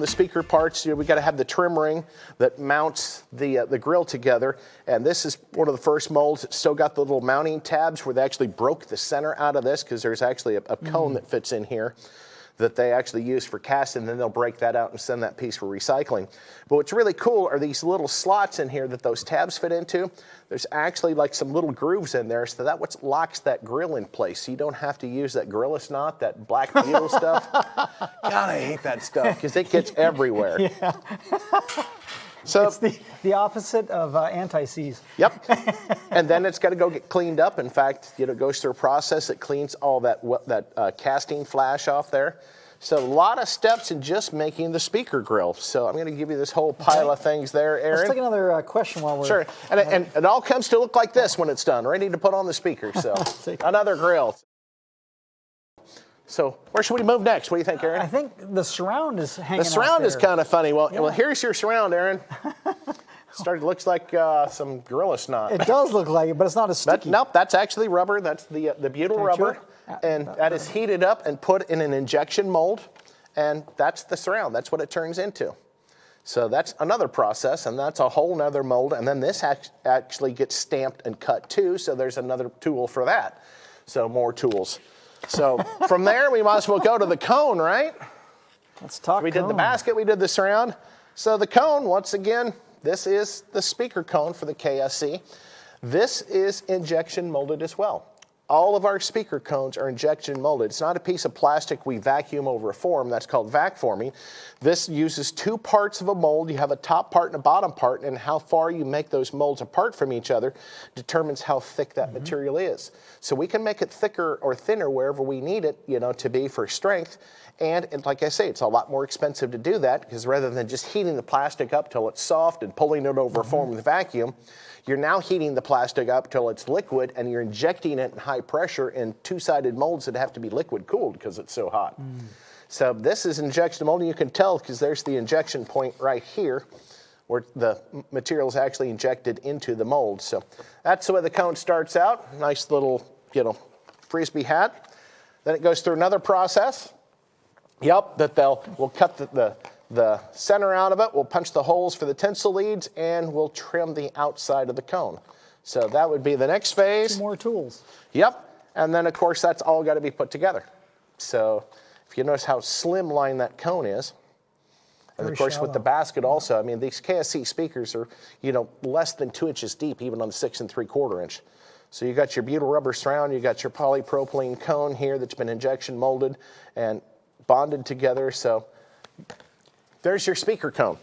on the speaker parts, we got to have the trim ring that mounts the grill together. And this is one of the first molds. It's still got the little mounting tabs where they actually broke the center out of this because there's actually a cone that fits in here that they actually use for casting, and then they'll break that out and send that piece for recycling. But what's really cool are these little slots in here that those tabs fit into. There's actually like some little grooves in there, so that what locks that grill in place. So you don't have to use that Gorilla Snot, that black butyl stuff. God, I hate that stuff because it gets everywhere. Yeah. So it's the opposite of anti-seize. Yep. And then it's got to go get cleaned up. In fact, it goes through a process that cleans all that casting flash off there. So a lot of steps in just making the speaker grill. So I'm going to give you this whole pile of things there, Aaron. Let's take another question while we're... Sure. And it all comes to look like this when it's done, ready to put on the speaker. So another grill. So where should we move next? What do you think, Aaron? I think the surround is hanging out. The surround is kind of funny. Well, Yeah. well, here's your surround, Aaron. Looks like some Gorilla Snot. It does look like it, but it's not as sticky. Nope, that's actually rubber. That's the butyl rubber. And Sure. that is heated up and put in an injection mold. And that's the surround. That's what it turns into. So that's another process, and that's a whole nother mold. And then this actually gets stamped and cut too. So there's another tool for that. So more tools. So from there, we might as well go to the cone, right? Let's talk We did the cone. basket, we did the surround. So the cone, once again, this is the speaker cone for the KSC. This is injection molded as well. All of our speaker cones are injection molded. It's not a piece of plastic we vacuum over a form. That's called vac forming. This uses two parts of a mold. You have a top part and a bottom part, and how far you make those molds apart from each other determines how thick that material is. So we can make it thicker or thinner wherever we need it, to be for strength. And like I say, it's a lot more expensive to do that because rather than just heating the plastic up till it's soft and pulling it over a form with vacuum, you're now heating the plastic up till it's liquid and you're injecting it in high pressure in two-sided molds that have to be liquid cooled because it's so hot. So this is injection molding. You can tell because there's the injection point right here where the material is actually injected into the mold. So that's the way the cone starts out. Nice little, Frisbee hat. Then it goes through another process. Yep, that we'll cut the center out of it, we'll punch the holes for the tinsel leads, and we'll trim the outside of the cone. So that would be the next phase. 2 more tools. Yep, and then of course that's all got to be put together. So if you notice how slimline that cone is, and Very of course shallow. with the basket also, I mean these KSC speakers are, less than 2 inches deep, even on the 6 3/4 inch. So you got your butyl rubber surround, you got your polypropylene cone here that's been injection molded and bonded together. So there's your speaker cone.